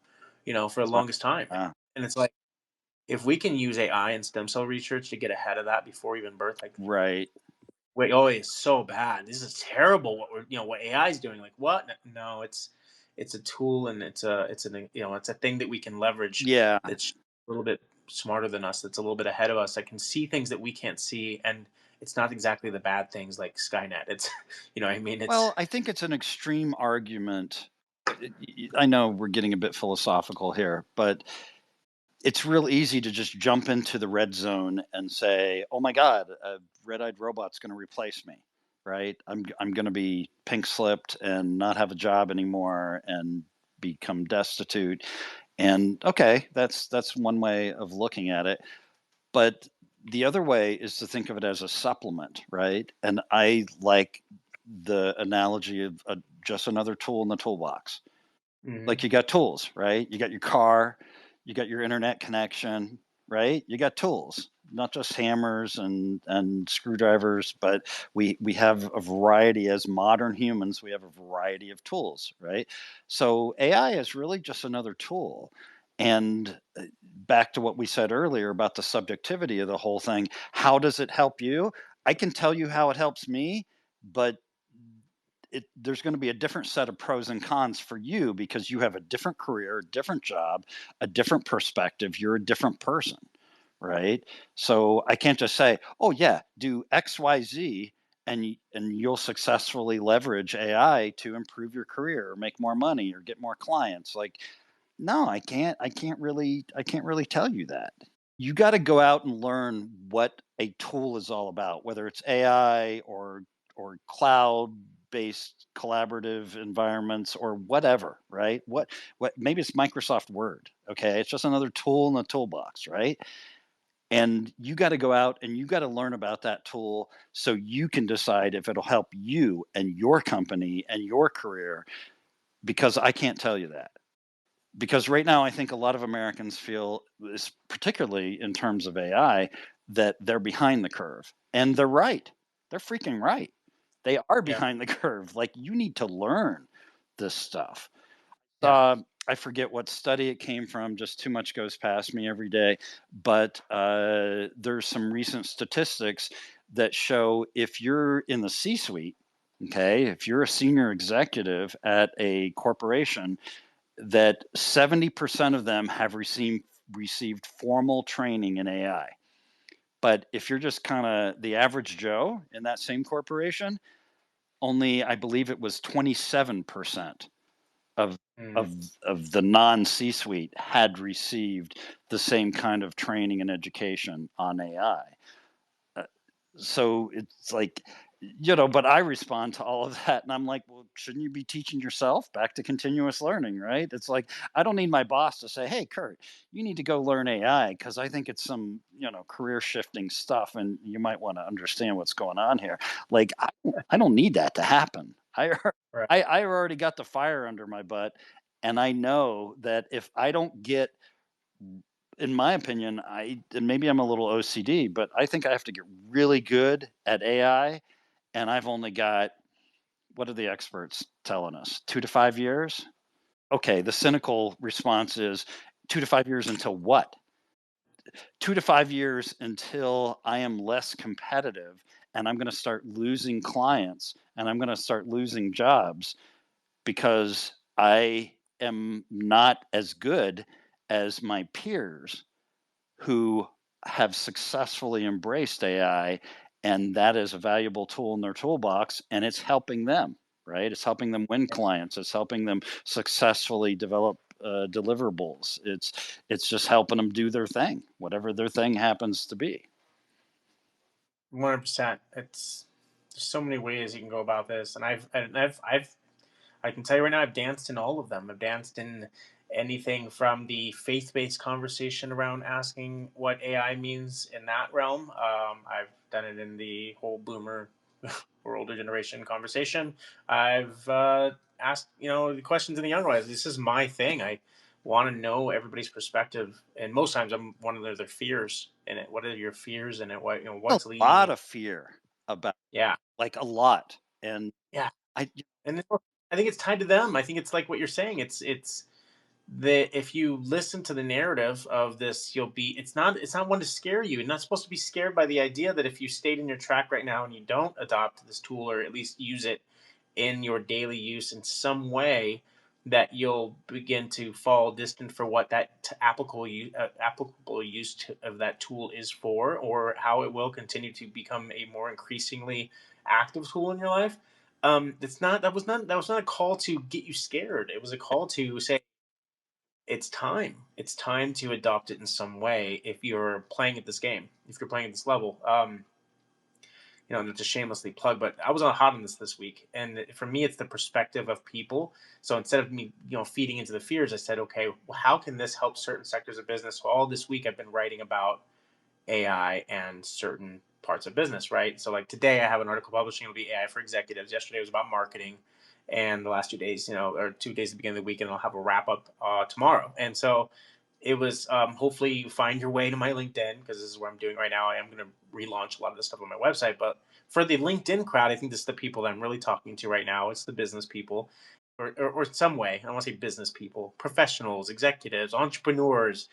for the Wow. longest time. Wow. And it's like, if we can use AI and stem cell research to get ahead of that before even birth, like, Right. wait, oh, it's so bad. This is terrible. What AI is doing. Like, what? No, it's a tool, and it's a thing that we can leverage. Yeah. That's a little bit smarter than us. That's a little bit ahead of us. That can see things that we can't see, and it's not exactly the bad things like Skynet. It's, what I mean, it's Well, I think it's an extreme argument. I know we're getting a bit philosophical here, but it's real easy to just jump into the red zone and say, "Oh my God, a red-eyed robot's going to replace me." Right? I'm going to be pink slipped and not have a job anymore and become destitute. And okay, that's one way of looking at it. But the other way is to think of it as a supplement, right? And I like the analogy of just another tool in the toolbox. Mhm. Like you got tools, right? You got your car, you got your internet connection, right? You got tools, not just hammers and screwdrivers, but we have a variety as modern humans. We have a variety of tools, right? So AI is really just another tool. And back to what we said earlier about the subjectivity of the whole thing, how does it help you? I can tell you how it helps me, but there's going to be a different set of pros and cons for you because you have a different career, a different job, a different perspective. You're a different person, right? So I can't just say, "Oh yeah, do X, Y, Z," and you'll successfully leverage AI to improve your career or make more money or get more clients. Like, no, I can't. I can't really tell you that. You got to go out and learn what a tool is all about, whether it's AI or cloud based collaborative environments or whatever, right? What maybe it's Microsoft Word, okay? It's just another tool in the toolbox, right? And you got to go out and you got to learn about that tool so you can decide if it'll help you and your company and your career, because I can't tell you that. Because right now I think a lot of Americans feel, particularly in terms of AI, that they're behind the curve, and they're right. They're freaking right. They are Yeah, behind the curve. Like, you need to learn this stuff. yeah. I forget what study it came from. Just too much goes past me every day. But there's some recent statistics that show if you're in the C-suite, okay, if you're a senior executive at a corporation, that 70% of them have received formal training in AI. But if you're just kind of the average Joe in that same corporation, only I believe it was 27% of Mm. of of the non C-suite had received the same kind of training and education on AI. So it's like, but I respond to all of that and I'm like, well, shouldn't you be teaching yourself? Back to continuous learning, right? It's like, I don't need my boss to say, "Hey, Curt, you need to go learn AI because I think it's some, career shifting stuff and you might want to understand what's going on here." Like, I don't need that to happen. Right. I already got the fire under my butt, and I know that if I don't get, in my opinion, and maybe I'm a little OCD, but I think I have to get really good at AI and I've only got, what are the experts telling us? 2 to 5 years? Okay, the cynical response is 2 to 5 years until what? 2 to 5 years until I am less competitive and I'm going to start losing clients and I'm going to start losing jobs because I am not as good as my peers who have successfully embraced AI, and that is a valuable tool in their toolbox, and it's helping them, right? It's helping them win clients. It's helping them successfully develop deliverables. It's just helping them do their thing, whatever their thing happens to be. 100%. It's There's so many ways you can go about this, and I've I can tell you right now, I've danced in all of them. I've danced in anything from the faith-based conversation around asking what AI means in that realm. I've done it in the whole boomer or older generation conversation. I've asked, the questions in the younger ones. This is my thing. I want to know everybody's perspective, and most times I'm one of their fears in it. What are your fears in it? What A what's leading lot you? of fear about, Yeah, like, a lot. And yeah. I And I think it's tied to them. I think it's like what you're saying. It's that if you listen to the narrative of this, you'll be. It's not one to scare you. You're not supposed to be scared by the idea that if you stayed in your track right now and you don't adopt this tool or at least use it in your daily use in some way, that you'll begin to fall distant for what that applicable use of that tool is for, or how it will continue to become a more increasingly active tool in your life. It's not that was not a call to get you scared. It was a call to say it's time. It's time to adopt it in some way if you're playing at this game, if you're playing at this level. Not to shamelessly plug, but I was on hot on this week, and for me, it's the perspective of people. So instead of me, feeding into the fears, I said, okay, well, how can this help certain sectors of business? So all this week, I've been writing about AI and certain parts of business, right? So like today, I have an article publishing. It'll be AI for executives. Yesterday was about marketing, and the last 2 days, or 2 days at the beginning of the week, and I'll have a wrap up tomorrow. And so it was hopefully you find your way to my LinkedIn, because this is what I'm doing right now. I am going to relaunch a lot of this stuff on my website, but for the LinkedIn crowd, I think this is the people that I'm really talking to right now. It's the business people, or some way. I don't want to say business people, professionals, executives, entrepreneurs,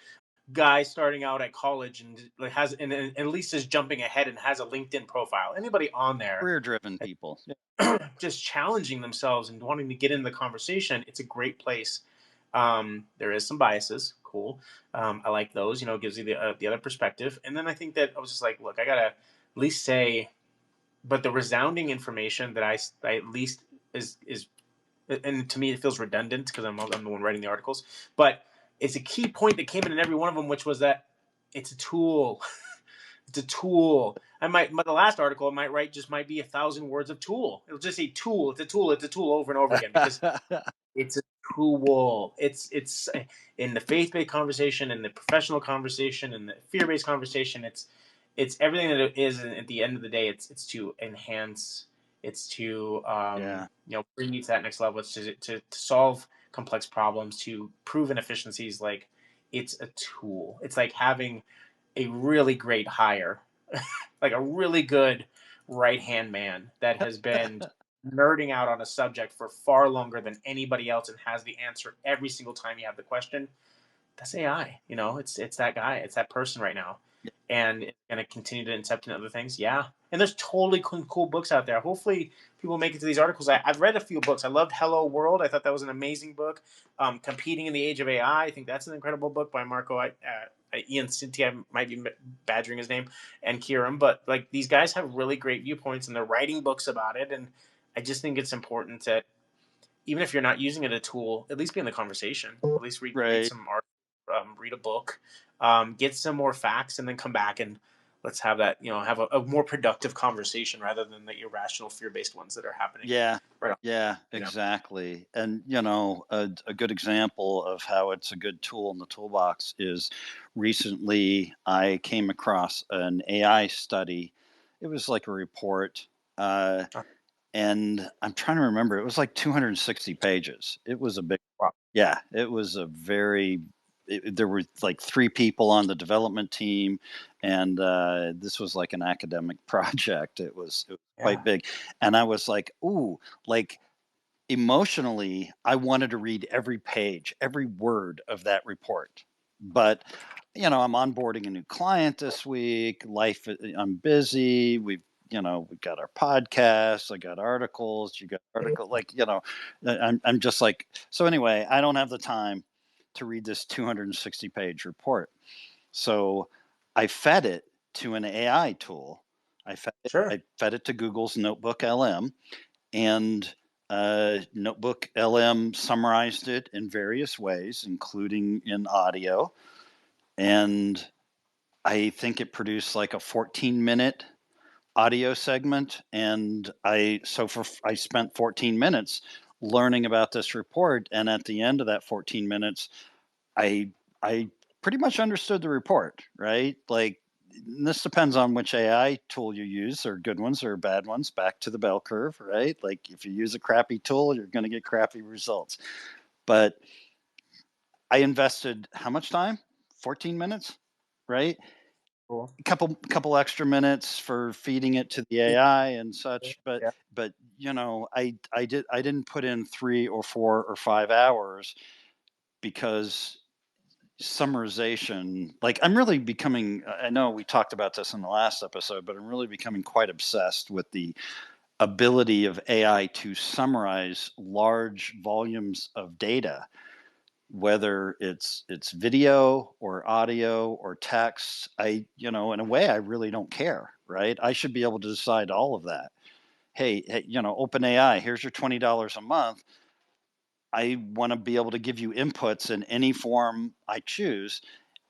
guy starting out at college and like has and at least is jumping ahead and has a LinkedIn profile. Anybody on there career driven people. Yeah. just challenging themselves and wanting to get into the conversation, it's a great place. There is some biases, cool. I like those. It gives you the other perspective. And then I think that I was just like, look, I gotta at least say, but the resounding information that I at least is, and to me it feels redundant because I'm the one writing the articles, but it's a key point that came in every one of them, which was that it's a tool. It's a tool. The last article I might write just might be 1,000 words of tool. It'll just say tool. It's a tool. It's a tool over and over again because it's a tool. It's in the faith-based conversation, in the professional conversation, in the fear-based conversation. It's everything that it is. And at the end of the day, it's to enhance. It's to Yeah. bring you to that next level. It's to solve complex problems, to prove inefficiencies. Like it's a tool. It's like having a really great hire, like a really good right hand man that has been nerding out on a subject for far longer than anybody else and has the answer every single time you have the question. That's AI. It's that guy. It's that person right now, and it's going to continue to incept in other things. Yeah, and there's totally cool books out there. Hopefully, people make it to these articles. I've read a few books. I loved Hello World. I thought that was an amazing book. Competing in the Age of AI. I think that's an incredible book by Marco. Ian Cinti, I might be badgering his name, and Kieran, but like these guys have really great viewpoints and they're writing books about it. And I just think it's important that even if you're not using it as a tool, at least be in the conversation. At least read Right. some art, read a book, get some more facts, and then come back and let's have that. Have a more productive conversation rather than the irrational, fear-based ones that are happening Yeah. right now. Yeah, You know, exactly. And, a good example of how it's a good tool in the toolbox is recently I came across an AI study. It was like a report. Uh, Uh, and I'm trying to remember, it was like 260 pages. It was a big, wow. yeah, it was a very there were like 3 people on the development team, and this was like an academic project. It was quite Yeah. big, and I was like, ooh, like emotionally, I wanted to read every page, every word of that report. But, I'm onboarding a new client this week. I'm busy. We've got our podcasts. I got articles. You got article. I'm just like, so anyway, I don't have the time to read this 260-page report. So I fed it to an AI tool. Sure. I fed it to Google's NotebookLM, and NotebookLM summarized it in various ways, including in audio. And I think it produced like a 14-minute audio segment. And I spent 14 minutes learning about this report. And at the end of that 14 minutes, I I pretty much understood the report, right? Like, this depends on which AI tool you use. There are good ones, there are bad ones. Back to the bell curve, right? Like, if you use a crappy tool, you're going to get crappy results. But I invested how much time? 14 minutes, right? Cool. A couple extra minutes for feeding it to the AI and such, but Yeah. I didn't put in 3 or 4 or 5 hours, because summarization, like, I'm really becoming, I know we talked about this in the last episode, but I'm really becoming quite obsessed with the ability of AI to summarize large volumes of data, whether it's video or audio or text. In a way, I really don't care, right? I should be able to decide all of that. Hey, open AI, here's your $20 a month. I want to be able to give you inputs in any form I choose,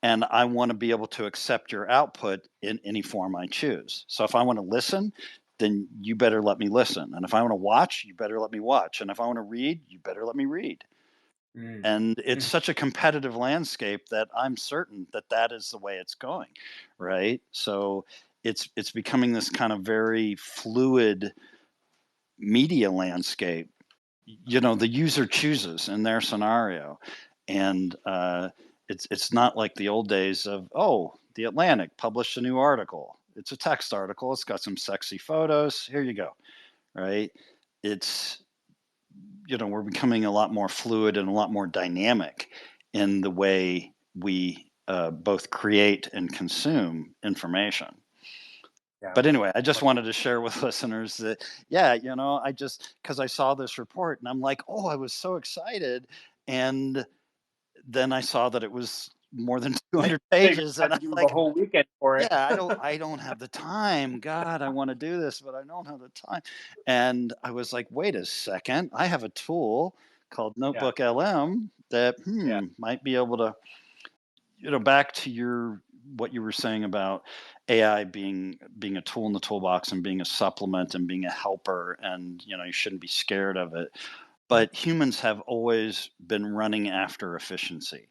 and I want to be able to accept your output in any form I choose. So if I want to listen, then you better let me listen. And if I want to watch, you better let me watch. And if I want to read, you better let me read. Mm. And it's Mm. such a competitive landscape that I'm certain that that is the way it's going, right? So it's becoming this kind of very fluid media landscape. The user chooses in their scenario, and it's not like the old days of, oh, the Atlantic published a new article. It's a text article. It's got some sexy photos. Here you go, right? It's We're becoming a lot more fluid and a lot more dynamic in the way we both create and consume information. Yeah. But anyway, I just wanted to share with listeners that, yeah, because I saw this report and I'm like, oh, I was so excited. And then I saw that it was more than And then 200 you figure pages. you And have I'm to do the like, whole weekend for yeah, it. I don't have the time. God, I want to do this, but I don't have the time. And I was like, wait a second. I have a tool called Yeah. NotebookLM that Yeah. might be able to, back to what you were saying about AI being a tool in the toolbox and being a supplement and being a helper, and you shouldn't be scared of it. But humans have always been running after efficiency,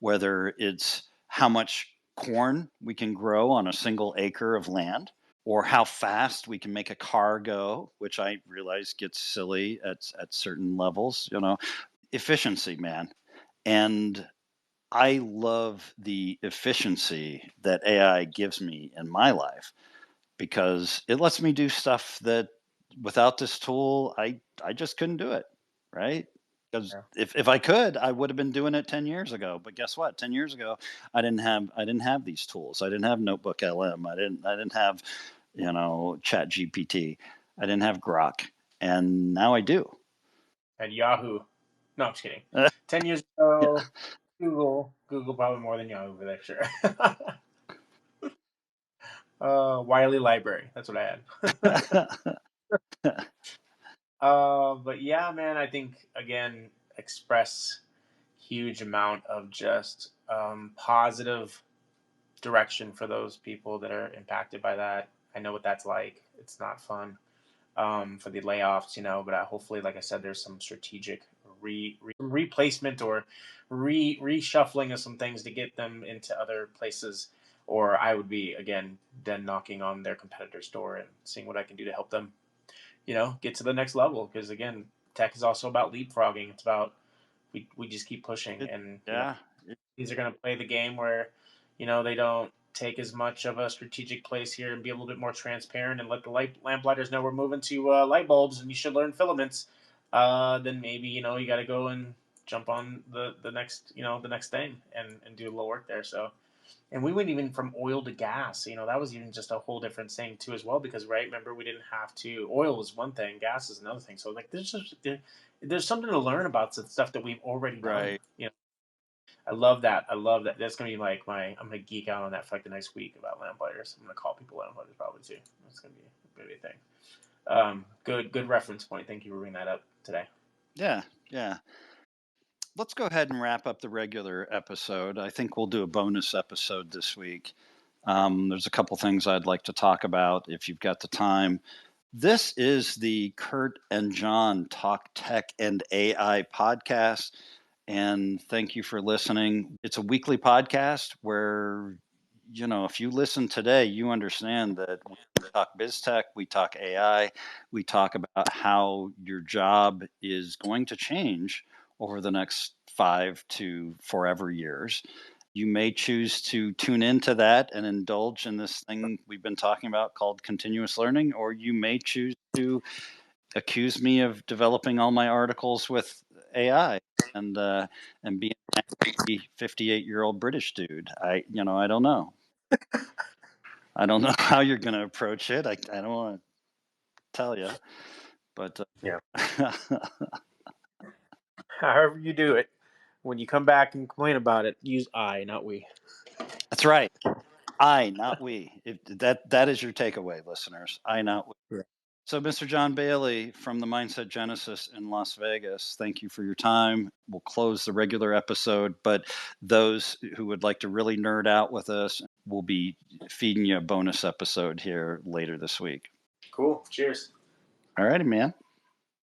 whether it's how much corn we can grow on a single acre of land, or how fast we can make a car go, which I realize gets silly at certain levels. Efficiency, man. And I love the efficiency that AI gives me in my life, because it lets me do stuff that without this tool, I just couldn't do it, right? Because Yeah. if I could, I would have been doing it 10 years ago. But guess what? 10 years ago, I didn't have these tools. I didn't have Notebook LM. I didn't have, Chat GPT. I didn't have Grok. And now I do. And Yahoo. No, I'm just kidding. Yeah. 10 years ago, Google probably more than Yahoo for that, sure. Wiley Library. That's what I had. But yeah, man, I think again, express huge amount of just positive direction for those people that are impacted by that. I know what that's like. It's not fun for the layoffs, but hopefully, like I said, there's some strategic replacement or reshuffling of some things to get them into other places. Or I would be again then knocking on their competitor's door and seeing what I can do to help them, get to the next level. Because again, tech is also about leapfrogging. It's about we just keep pushing, It, and yeah. these are going to play the game where, they don't take as much of a strategic place here and be a little bit more transparent and let the lamplighters know we're moving to light bulbs and you should learn filaments. Then maybe you got to go and jump on the next the next thing and do a little work there. So, and we went even from oil to gas. That was even just a whole different thing too as well, because right, remember, we didn't have to. Oil was one thing, gas is another thing. So like there's something to learn about some stuff that we've already done. Right. I love that. I love that. That's gonna be like I'm gonna geek out on that for like the next week about lamplighters. I'm gonna call people lamplighters probably too. That's gonna be a thing. Good reference point. Thank you for bringing that up today. Yeah. Yeah. Let's go ahead and wrap up the regular episode. I think we'll do a bonus episode this week. There's a couple things I'd like to talk about if you've got the time. This is the Curt and John Talk Tech and AI podcast. And thank you for listening. It's a weekly podcast where, if you listen today, you understand that we talk biz tech, we talk AI, we talk about how your job is going to change over the next 5 to forever years. You may choose to tune into that and indulge in this thing we've been talking about called continuous learning, or you may choose to accuse me of developing all my articles with AI and being a 58-year-old British dude. I don't know. I don't know how you're going to approach it. I don't want to tell you, but Yeah. However you do it, when you come back and complain about it, use I, not we. that's right. I, not we. That is your takeaway, listeners. I, not we. Yeah. So, Mr. John Bailey from the Mindset Genesis in Las Vegas, thank you for your time. We'll close the regular episode, but those who would like to really nerd out with us, we'll be feeding you a bonus episode here later this week. Cool. Cheers. All righty, man.